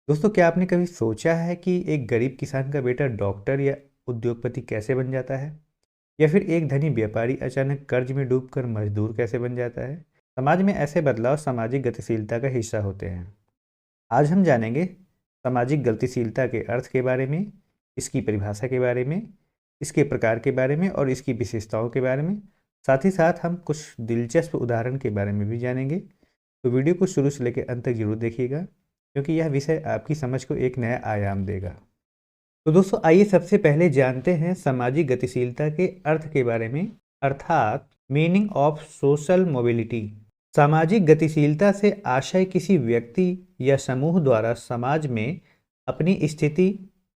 दोस्तों, क्या आपने कभी सोचा है कि एक गरीब किसान का बेटा डॉक्टर या उद्योगपति कैसे बन जाता है? या फिर एक धनी व्यापारी अचानक कर्ज में डूबकर मजदूर कैसे बन जाता है? समाज में ऐसे बदलाव सामाजिक गतिशीलता का हिस्सा होते हैं। आज हम जानेंगे सामाजिक गतिशीलता के अर्थ के बारे में, इसकी परिभाषा के बारे में, इसके प्रकार के बारे में और इसकी विशेषताओं के बारे में। साथ ही साथ हम कुछ दिलचस्प उदाहरण के बारे में भी जानेंगे। तो वीडियो को शुरू से लेकर अंत तक जरूर देखिएगा, क्योंकि यह विषय आपकी समझ को एक नया आयाम देगा। तो दोस्तों, आइए सबसे पहले जानते हैं सामाजिक गतिशीलता के अर्थ के बारे में, अर्थात मीनिंग ऑफ सोशल मोबिलिटी। सामाजिक गतिशीलता से आशय किसी व्यक्ति या समूह द्वारा समाज में अपनी स्थिति,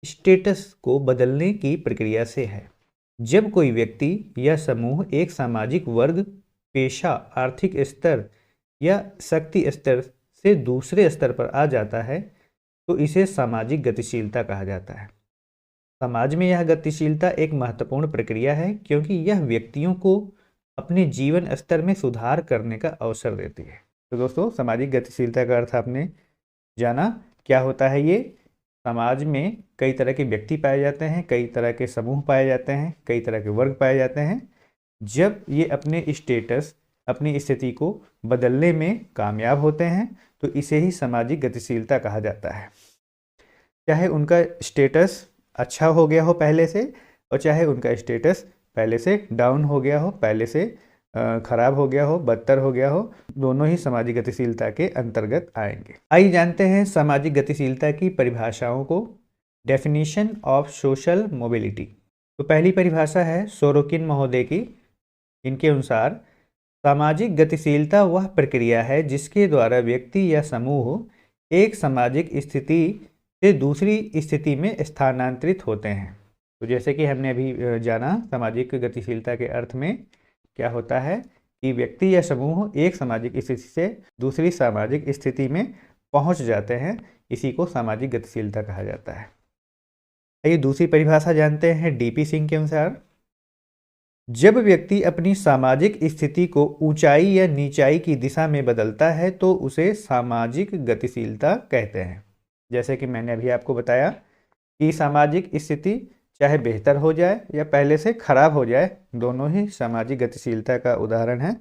स्टेटस को बदलने की प्रक्रिया से है। जब कोई व्यक्ति या समूह एक सामाजिक वर्ग, पेशा, आर्थिक स्तर या शक्ति स्तर से दूसरे स्तर पर आ जाता है, तो इसे सामाजिक गतिशीलता कहा जाता है। समाज में यह गतिशीलता एक महत्वपूर्ण प्रक्रिया है, क्योंकि यह व्यक्तियों को अपने जीवन स्तर में सुधार करने का अवसर देती है। तो दोस्तों, सामाजिक गतिशीलता का अर्थ आपने जाना। क्या होता है ये? समाज में कई तरह के व्यक्ति पाए जाते हैं, कई तरह के समूह पाए जाते हैं, कई तरह के वर्ग पाए जाते हैं। जब ये अपने स्टेटस, अपनी स्थिति को बदलने में कामयाब होते हैं, तो इसे ही सामाजिक गतिशीलता कहा जाता है। चाहे उनका स्टेटस अच्छा हो गया हो पहले से, और चाहे उनका स्टेटस पहले से डाउन हो गया हो, पहले से खराब हो गया हो, बदतर हो गया हो, दोनों ही सामाजिक गतिशीलता के अंतर्गत आएंगे। आइए जानते हैं सामाजिक गतिशीलता की परिभाषाओं को। Definition of social mobility. तो पहली परिभाषा है सोरोकिन महोदय की। इनके अनुसार सामाजिक गतिशीलता वह प्रक्रिया है जिसके द्वारा व्यक्ति या समूह एक सामाजिक स्थिति से दूसरी स्थिति में स्थानांतरित होते हैं। तो जैसे कि हमने अभी जाना, सामाजिक गतिशीलता के अर्थ में क्या होता है कि व्यक्ति या समूह एक सामाजिक स्थिति से दूसरी सामाजिक स्थिति में पहुंच जाते हैं। इसी को सामाजिक गतिशीलता कहा जाता है। आइए दूसरी परिभाषा जानते हैं डीपी सिंह के अनुसार। जब व्यक्ति अपनी सामाजिक स्थिति को ऊंचाई या नीचाई की दिशा में बदलता है, तो उसे सामाजिक गतिशीलता कहते हैं। जैसे कि मैंने अभी आपको बताया कि सामाजिक स्थिति चाहे बेहतर हो जाए या पहले से खराब हो जाए, दोनों ही सामाजिक गतिशीलता का उदाहरण है।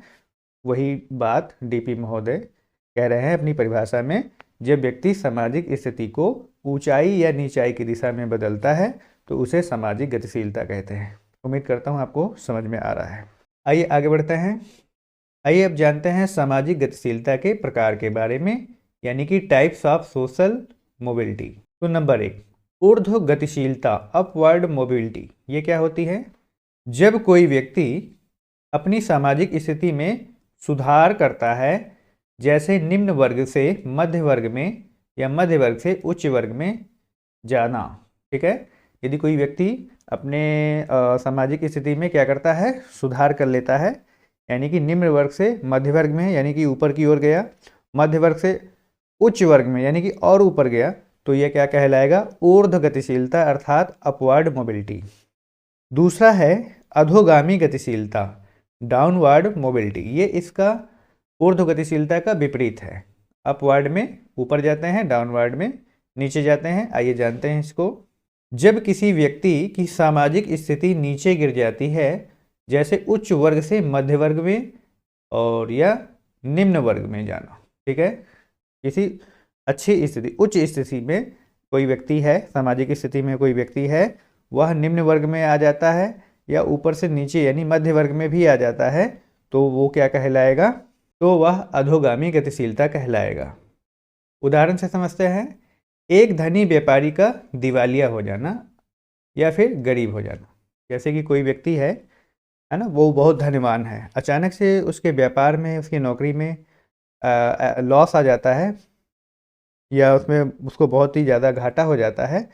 वही बात डीपी महोदय कह रहे हैं अपनी परिभाषा में। जब व्यक्ति सामाजिक स्थिति को ऊंचाई या नीचाई की दिशा में बदलता है, तो उसे सामाजिक गतिशीलता कहते हैं। उम्मीद करता हूँ आपको समझ में आ रहा है। आइए आगे बढ़ते हैं। आइए अब जानते हैं सामाजिक गतिशीलता के प्रकार के बारे में, यानी कि टाइप्स ऑफ सोशल मोबिलिटी। तो नंबर 1, ऊर्ध्व गतिशीलता, अपवर्ड मोबिलिटी। ये क्या होती है? जब कोई व्यक्ति अपनी सामाजिक स्थिति में सुधार करता है, जैसे निम्न वर्ग से मध्य वर्ग में या मध्य वर्ग से उच्च वर्ग में जाना। ठीक है, यदि कोई व्यक्ति अपने सामाजिक स्थिति में क्या करता है, सुधार कर लेता है, यानी कि निम्न वर्ग से मध्य वर्ग में यानी कि ऊपर की ओर गया, मध्य वर्ग से उच्च वर्ग में यानी कि और ऊपर गया, तो यह क्या कहलाएगा? ऊर्ध्व गतिशीलता, अर्थात अपवर्ड मोबिलिटी। दूसरा है अधोगामी गतिशीलता, डाउनवर्ड मोबिलिटी। ये इसका ऊर्ध्व गतिशीलता का विपरीत है। अपवर्ड में ऊपर जाते हैं, डाउनवर्ड में नीचे जाते हैं। आइए जानते हैं इसको। जब किसी व्यक्ति की सामाजिक स्थिति नीचे गिर जाती है, जैसे उच्च वर्ग से मध्य वर्ग में और या निम्न वर्ग में जाना। ठीक है, किसी अच्छी स्थिति, उच्च स्थिति में कोई व्यक्ति है, सामाजिक स्थिति में कोई व्यक्ति है, वह निम्न वर्ग में आ जाता है या ऊपर से नीचे यानी मध्य वर्ग में भी आ जाता है, तो वो क्या कहलाएगा? तो वह अधोगामी गतिशीलता कहलाएगा। उदाहरण से समझते हैं। एक धनी व्यापारी का दिवालिया हो जाना या फिर गरीब हो जाना। जैसे कि कोई व्यक्ति है ना, वो बहुत धनवान है, अचानक से उसके व्यापार में, उसकी नौकरी में लॉस आ जाता है या उसमें उसको बहुत ही ज़्यादा घाटा हो जाता है,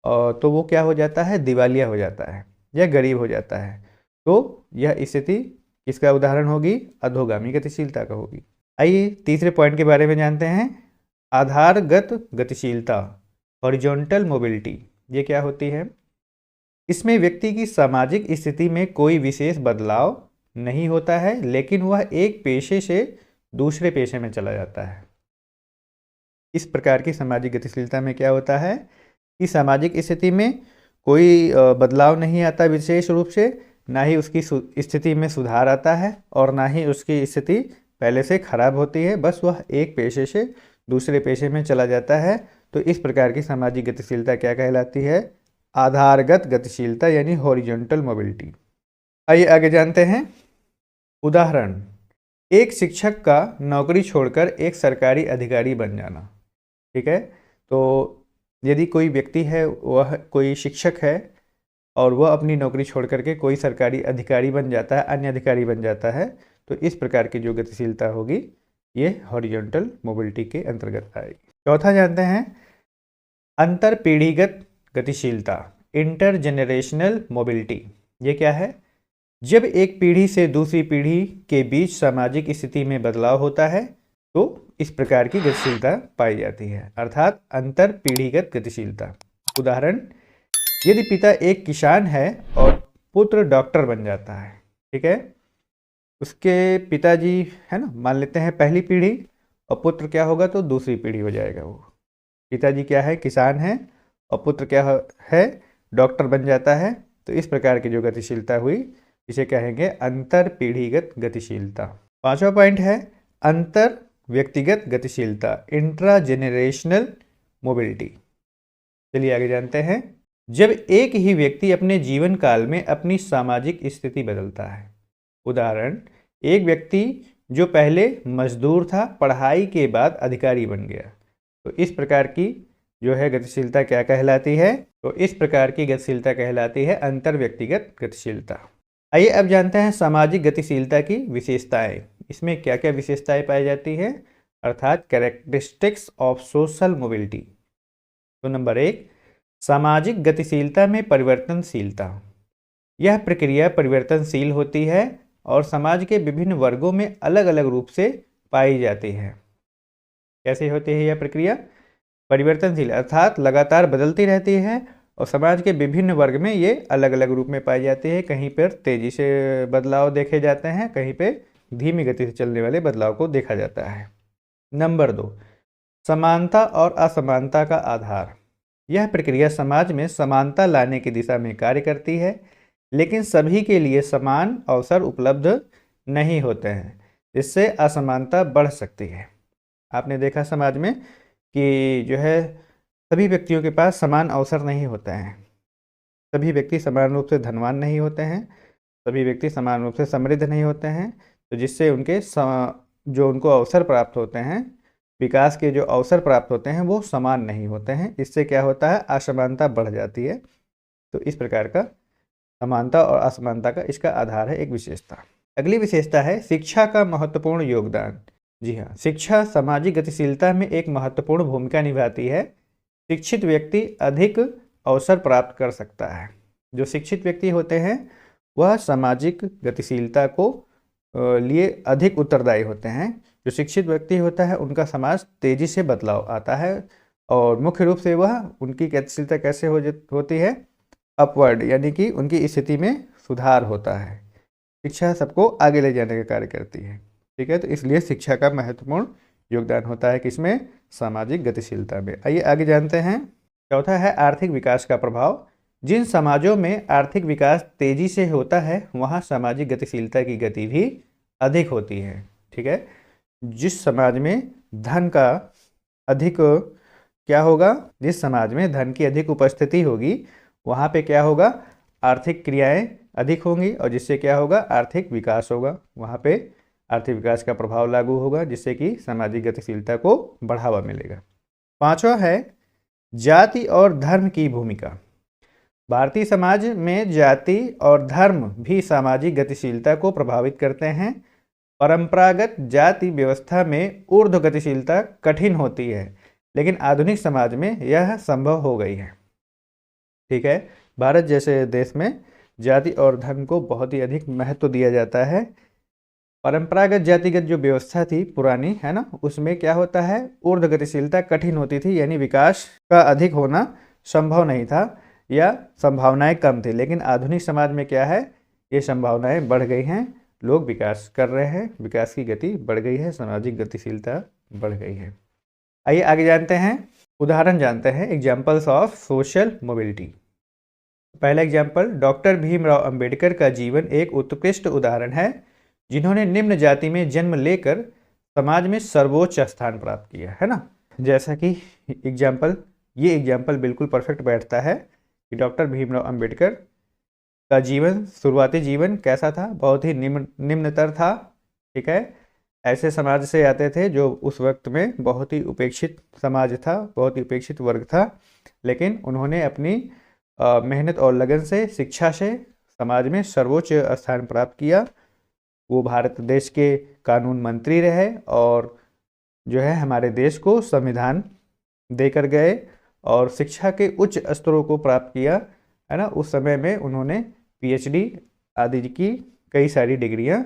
और तो वो क्या हो जाता है? दिवालिया हो जाता है या गरीब हो जाता है। तो यह स्थिति किसका उदाहरण होगी? अधोगामी गतिशीलता का होगी। आइए तीसरे पॉइंट के बारे में जानते हैं, आधारगत गतिशीलता, हॉरिजॉन्टल मोबिलिटी। ये क्या होती है? इसमें व्यक्ति की सामाजिक स्थिति में कोई विशेष बदलाव नहीं होता है, लेकिन वह एक पेशे से दूसरे पेशे में चला जाता है। इस प्रकार की सामाजिक गतिशीलता में क्या होता है कि सामाजिक स्थिति में कोई बदलाव नहीं आता विशेष रूप से, ना ही उसकी स्थिति में सुधार आता है और ना ही उसकी स्थिति पहले से खराब होती है, बस वह एक पेशे से दूसरे पेशे में चला जाता है। तो इस प्रकार की सामाजिक गतिशीलता क्या कहलाती है? आधारगत गतिशीलता यानी हॉरिजॉन्टल मोबिलिटी। आइए आगे जानते हैं। उदाहरण, एक शिक्षक का नौकरी छोड़कर एक सरकारी अधिकारी बन जाना। ठीक है, तो यदि कोई व्यक्ति है, वह कोई शिक्षक है और वह अपनी नौकरी छोड़ करके कोई सरकारी अधिकारी बन जाता है, अन्य अधिकारी बन जाता है, तो इस प्रकार की जो गतिशीलता होगी ये हॉरिजॉन्टल मोबिलिटी के अंतर्गत आएगी। चौथा जानते हैं, अंतर पीढ़ीगत गतिशीलता, इंटरजेनरेशनल मोबिलिटी। ये क्या है? जब एक पीढ़ी से दूसरी पीढ़ी के बीच सामाजिक स्थिति में बदलाव होता है तो इस प्रकार की गतिशीलता पाई जाती है, अर्थात अंतर पीढ़ीगत गतिशीलता। उदाहरण, यदि पिता एक किसान है और पुत्र डॉक्टर बन जाता है, ठीक है, उसके पिताजी है ना, मान लेते हैं पहली पीढ़ी, और पुत्र क्या होगा तो दूसरी पीढ़ी हो जाएगा। वो पिताजी क्या है, किसान है, और पुत्र क्या है, डॉक्टर बन जाता है। तो इस प्रकार की जो गतिशीलता हुई इसे कहेंगे अंतर पीढ़ीगत गतिशीलता। पांचवा पॉइंट है अंतर व्यक्तिगत गतिशीलता, इंट्रा जेनरेशनल मोबिलिटी। चलिए आगे जानते हैं। जब एक ही व्यक्ति अपने जीवन काल में अपनी सामाजिक स्थिति बदलता है। उदाहरण, एक व्यक्ति जो पहले मजदूर था पढ़ाई के बाद अधिकारी बन गया, तो इस प्रकार की जो है गतिशीलता क्या कहलाती है? तो इस प्रकार की गतिशीलता कहलाती है अंतर व्यक्तिगत गतिशीलता। आइए अब जानते हैं सामाजिक गतिशीलता की विशेषताएं। इसमें क्या क्या विशेषताएं पाई जाती है, अर्थात कैरेक्टरिस्टिक्स ऑफ सोशल मोबिलिटी। तो नंबर 1, सामाजिक गतिशीलता में परिवर्तनशीलता। यह प्रक्रिया परिवर्तनशील होती है और समाज के विभिन्न वर्गों में अलग अलग रूप से पाई जाती है। कैसे होती है यह प्रक्रिया? परिवर्तनशील अर्थात लगातार बदलती रहती है और समाज के विभिन्न वर्ग में ये अलग अलग रूप में पाई जाती है। कहीं पर तेजी से बदलाव देखे जाते हैं, कहीं पे धीमी गति से चलने वाले बदलाव को देखा जाता है। नंबर 2, समानता और असमानता का आधार। यह प्रक्रिया समाज में समानता लाने की दिशा में कार्य करती है, लेकिन सभी के लिए समान अवसर उपलब्ध नहीं होते हैं, इससे असमानता बढ़ सकती है। आपने देखा समाज में कि जो है सभी व्यक्तियों के पास समान अवसर नहीं होते हैं, सभी व्यक्ति समान रूप से धनवान नहीं होते हैं, सभी व्यक्ति समान रूप से समृद्ध नहीं होते हैं, तो जिससे उनके जो उनको अवसर प्राप्त होते हैं, विकास के जो अवसर प्राप्त होते हैं वो समान नहीं होते हैं। इससे क्या होता है, असमानता बढ़ जाती है। तो इस प्रकार का समानता और असमानता का इसका आधार है एक विशेषता। अगली विशेषता है शिक्षा का महत्वपूर्ण योगदान। जी हाँ, शिक्षा सामाजिक गतिशीलता में एक महत्वपूर्ण भूमिका निभाती है। शिक्षित व्यक्ति अधिक अवसर प्राप्त कर सकता है। जो शिक्षित व्यक्ति होते हैं वह सामाजिक गतिशीलता को लिए अधिक उत्तरदायी होते हैं। जो शिक्षित व्यक्ति होता है उनका समाज तेजी से बदलाव आता है और मुख्य रूप से वह उनकी गतिशीलता कैसे होती है, अपवर्ड, यानी कि उनकी स्थिति में सुधार होता है। शिक्षा सबको आगे ले जाने का कार्य करती है। ठीक है, तो इसलिए शिक्षा का महत्वपूर्ण योगदान होता है किसमें, सामाजिक गतिशीलता में। आइए आगे जानते हैं। चौथा है आर्थिक विकास का प्रभाव। जिन समाजों में आर्थिक विकास तेजी से होता है वहाँ सामाजिक गतिशीलता की गति भी अधिक होती है। ठीक है, जिस समाज में धन का अधिक क्या होगा, जिस समाज में धन की अधिक उपस्थिति होगी वहाँ पे क्या होगा, आर्थिक क्रियाएं अधिक होंगी और जिससे क्या होगा, आर्थिक विकास होगा। वहाँ पे आर्थिक विकास का प्रभाव लागू होगा जिससे कि सामाजिक गतिशीलता को बढ़ावा मिलेगा। पांचवा है जाति और धर्म की भूमिका। भारतीय समाज में जाति और धर्म भी सामाजिक गतिशीलता को प्रभावित करते हैं। परंपरागत जाति व्यवस्था में ऊर्ध्व गतिशीलता कठिन होती है, लेकिन आधुनिक समाज में यह संभव हो गई है। ठीक है, भारत जैसे देश में जाति और धर्म को बहुत ही अधिक महत्व दिया जाता है। परंपरागत जातिगत जो व्यवस्था थी पुरानी, है ना, उसमें क्या होता है, ऊर्ध्व गतिशीलता कठिन होती थी, यानी विकास का अधिक होना संभव नहीं था या संभावनाएं कम थी। लेकिन आधुनिक समाज में क्या है, ये संभावनाएं बढ़ गई हैं, लोग विकास कर रहे हैं, विकास की गति बढ़ गई है, सामाजिक गतिशीलता बढ़ गई है। आइए आगे जानते हैं, उदाहरण जानते हैं, एग्जाम्पल्स ऑफ सोशल मोबिलिटी। पहला एग्जाम्पल, डॉक्टर भीमराव अंबेडकर का जीवन एक उत्कृष्ट उदाहरण है, जिन्होंने निम्न जाति में जन्म लेकर समाज में सर्वोच्च स्थान प्राप्त किया, है ना। जैसा कि एग्जाम्पल, ये एग्जाम्पल बिल्कुल परफेक्ट बैठता है कि डॉक्टर भीमराव अंबेडकर का जीवन, शुरुआती जीवन कैसा था, बहुत ही निम्नतर था, ठीक है। ऐसे समाज से आते थे जो उस वक्त में बहुत ही उपेक्षित समाज था, बहुत ही उपेक्षित वर्ग था, लेकिन उन्होंने अपनी मेहनत और लगन से, शिक्षा से समाज में सर्वोच्च स्थान प्राप्त किया। वो भारत देश के कानून मंत्री रहे और जो है हमारे देश को संविधान देकर गए और शिक्षा के उच्च स्तरों को प्राप्त किया, है ना। उस समय में उन्होंने पीएचडी आदि की कई सारी डिग्रियां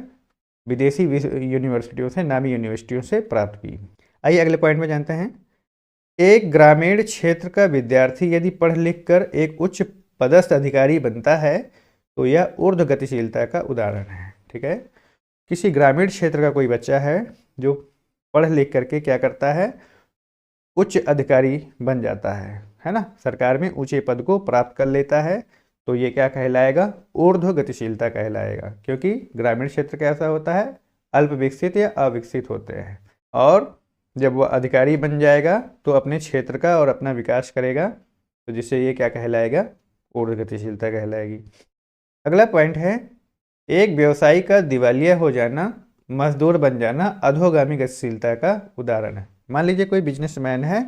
विदेशी यूनिवर्सिटियों से, नामी यूनिवर्सिटियों से प्राप्त की। आइए अगले पॉइंट में जानते हैं, एक ग्रामीण क्षेत्र का विद्यार्थी यदि पढ़ लिख कर एक उच्च पदस्थ अधिकारी बनता है तो यह ऊर्ध्व गतिशीलता का उदाहरण है, ठीक है। किसी ग्रामीण क्षेत्र का कोई बच्चा है जो पढ़ लिख करके क्या करता है, उच्च अधिकारी बन जाता है ना, सरकार में ऊंचे पद को प्राप्त कर लेता है, तो ये क्या कहलाएगा, ऊर्ध्व गतिशीलता कहलाएगा। क्योंकि ग्रामीण क्षेत्र कैसा होता है, अल्प विकसित या अविकसित होते हैं, और जब वह अधिकारी बन जाएगा तो अपने क्षेत्र का और अपना विकास करेगा, तो जिससे ये क्या कहलाएगा, ऊर्ध्व गतिशीलता कहलाएगी। अगला पॉइंट है, एक व्यवसायी का दिवालिया हो जाना, मजदूर बन जाना अधोगामी गतिशीलता का उदाहरण है। मान लीजिए कोई बिजनेसमैन है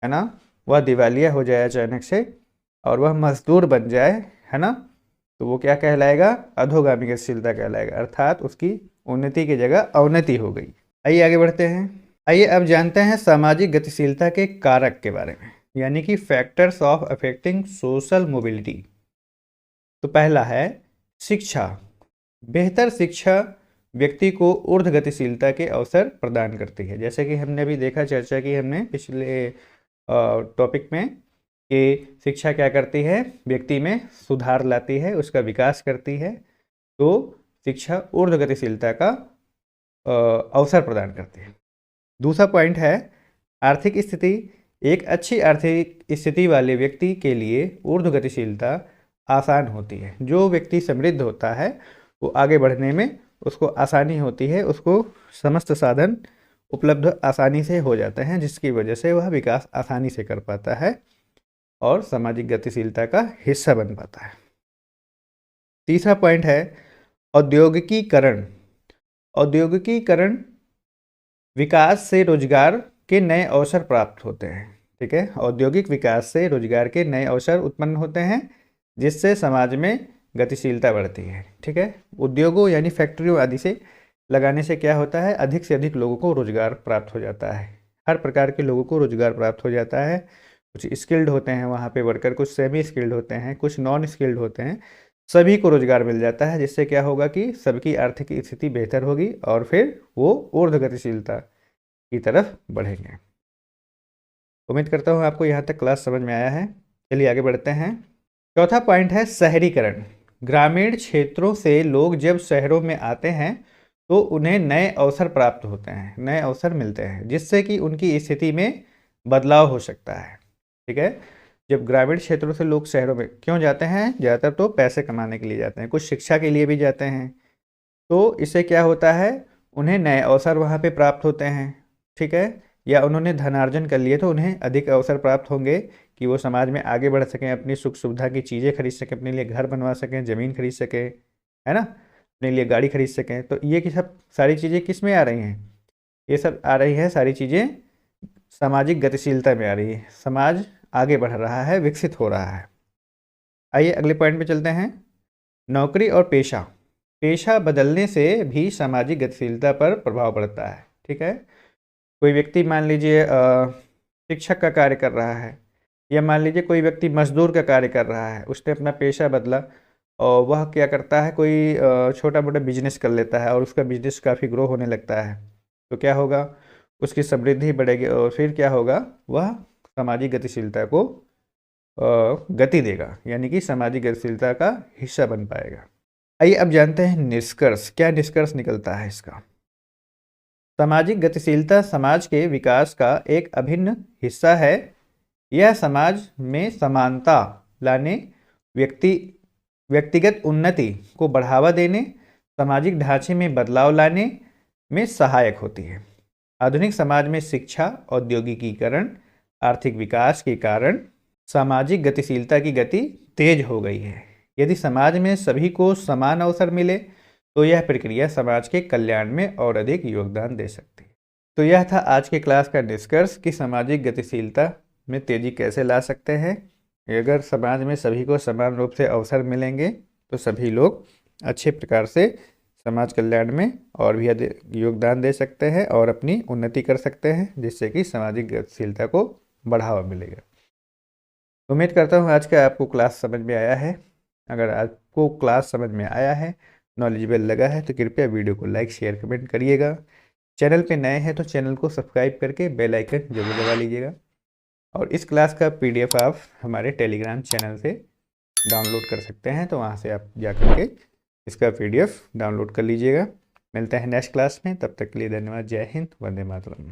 ना, वह दिवालिया हो जाए अचानक से और वह मजदूर बन जाए, है ना, तो वो क्या कहलाएगा, अधोगामी गतिशीलता कहलाएगा, अर्थात उसकी उन्नति की जगह अवनति हो गई। आइए आगे बढ़ते हैं। आइए अब जानते हैं सामाजिक गतिशीलता के कारक के बारे में, यानी कि factors of affecting social mobility. तो पहला है शिक्षा। बेहतर शिक्षा व्यक्ति को ऊर्ध्व गतिशीलता के अवसर प्रदान करती है। जैसे कि हमने अभी देखा, चर्चा की हमने पिछले टॉपिक में, कि शिक्षा क्या करती है, व्यक्ति में सुधार लाती है, उसका विकास करती है। तो शिक्षा ऊर्ध्व गतिशीलता का अवसर प्रदान करती है। दूसरा पॉइंट है आर्थिक स्थिति। एक अच्छी आर्थिक स्थिति वाले व्यक्ति के लिए ऊर्ध्व गतिशीलता आसान होती है। जो व्यक्ति समृद्ध होता है वो आगे बढ़ने में उसको आसानी होती है, उसको समस्त साधन उपलब्ध आसानी से हो जाते हैं, जिसकी वजह से वह विकास आसानी से कर पाता है और सामाजिक गतिशीलता का हिस्सा बन पाता है। तीसरा पॉइंट है औद्योगिकीकरण। औद्योगिकीकरण विकास से रोजगार के नए अवसर प्राप्त होते हैं, ठीक है। औद्योगिक विकास से रोजगार के नए अवसर उत्पन्न होते हैं, जिससे समाज में गतिशीलता बढ़ती है, ठीक है। उद्योगों यानी फैक्ट्रियों आदि से लगाने से क्या होता है, अधिक से अधिक लोगों को रोजगार प्राप्त हो जाता है, हर प्रकार के लोगों को रोजगार प्राप्त हो जाता है। कुछ स्किल्ड होते हैं वहाँ पे वर्कर, कुछ सेमी स्किल्ड होते हैं, कुछ नॉन स्किल्ड होते हैं, सभी को रोजगार मिल जाता है, जिससे क्या होगा कि सबकी आर्थिक स्थिति बेहतर होगी और फिर वो ऊर्ध्व गतिशीलता की तरफ बढ़ेंगे। उम्मीद करता हूँ आपको यहाँ तक क्लास समझ में आया है। चलिए आगे बढ़ते हैं। चौथा पॉइंट है शहरीकरण। ग्रामीण क्षेत्रों से लोग जब शहरों में आते हैं तो उन्हें नए अवसर प्राप्त होते हैं, नए अवसर मिलते हैं, जिससे कि उनकी स्थिति में बदलाव हो सकता है, ठीक है। जब ग्रामीण क्षेत्रों से लोग शहरों में क्यों जाते हैं, ज़्यादातर तो पैसे कमाने के लिए जाते हैं, कुछ शिक्षा के लिए भी जाते हैं। तो इससे क्या होता है, उन्हें नए अवसर वहाँ पे प्राप्त होते हैं, ठीक है। या उन्होंने धनार्जन कर लिए तो उन्हें अधिक अवसर प्राप्त होंगे कि वो समाज में आगे बढ़ सकें, अपनी सुख सुविधा की चीज़ें खरीद सकें, अपने लिए घर बनवा सकें, ज़मीन खरीद सकें, है ना, अपने लिए गाड़ी खरीद सकें। तो ये कि सब सारी चीज़ें किस में आ रही हैं, ये सब आ रही है सारी चीज़ें सामाजिक गतिशीलता में आ रही है, समाज आगे बढ़ रहा है, विकसित हो रहा है। आइए अगले पॉइंट पे चलते हैं, नौकरी और पेशा। पेशा बदलने से भी सामाजिक गतिशीलता पर प्रभाव पड़ता है, ठीक है। कोई व्यक्ति मान लीजिए शिक्षक का कार्य कर रहा है, या मान लीजिए कोई व्यक्ति मजदूर का कार्य कर रहा है, उसने अपना पेशा बदला और वह क्या करता है, कोई छोटा मोटा बिजनेस कर लेता है और उसका बिजनेस काफ़ी ग्रो होने लगता है, तो क्या होगा, उसकी समृद्धि बढ़ेगी और फिर क्या होगा, वह सामाजिक गतिशीलता को गति देगा, यानी कि सामाजिक गतिशीलता का हिस्सा बन पाएगा। आइए अब जानते हैं निष्कर्ष, क्या निष्कर्ष निकलता है इसका। सामाजिक गतिशीलता समाज के विकास का एक अभिन्न हिस्सा है। यह समाज में समानता लाने, व्यक्तिगत उन्नति को बढ़ावा देने, सामाजिक ढांचे में बदलाव लाने में सहायक होती है। आधुनिक समाज में शिक्षा, औद्योगिकीकरण, आर्थिक विकास के कारण सामाजिक गतिशीलता की गति तेज हो गई है। यदि समाज में सभी को समान अवसर मिले तो यह प्रक्रिया समाज के कल्याण में और अधिक योगदान दे सकती है। तो यह था आज के क्लास का निष्कर्ष कि सामाजिक गतिशीलता में तेजी कैसे ला सकते हैं। अगर समाज में सभी को समान रूप से अवसर मिलेंगे तो सभी लोग अच्छे प्रकार से समाज कल्याण में और भी अधिक योगदान दे सकते हैं और अपनी उन्नति कर सकते हैं, जिससे कि सामाजिक गतिशीलता को बढ़ावा मिलेगा। उम्मीद करता हूँ आज का आपको क्लास समझ में आया है। अगर आपको क्लास समझ में आया है, नॉलेजेबल लगा है, तो कृपया वीडियो को लाइक, शेयर, कमेंट करिएगा। चैनल पे नए हैं तो चैनल को सब्सक्राइब करके बेल आइकन जरूर दबा लीजिएगा। और इस क्लास का PDF आप हमारे टेलीग्राम चैनल से डाउनलोड कर सकते हैं, तो वहाँ से आप जा करके इसका PDF डाउनलोड कर लीजिएगा। मिलते हैं नेक्स्ट क्लास में, तब तक के लिए धन्यवाद। जय हिंद, वंदे मातरम।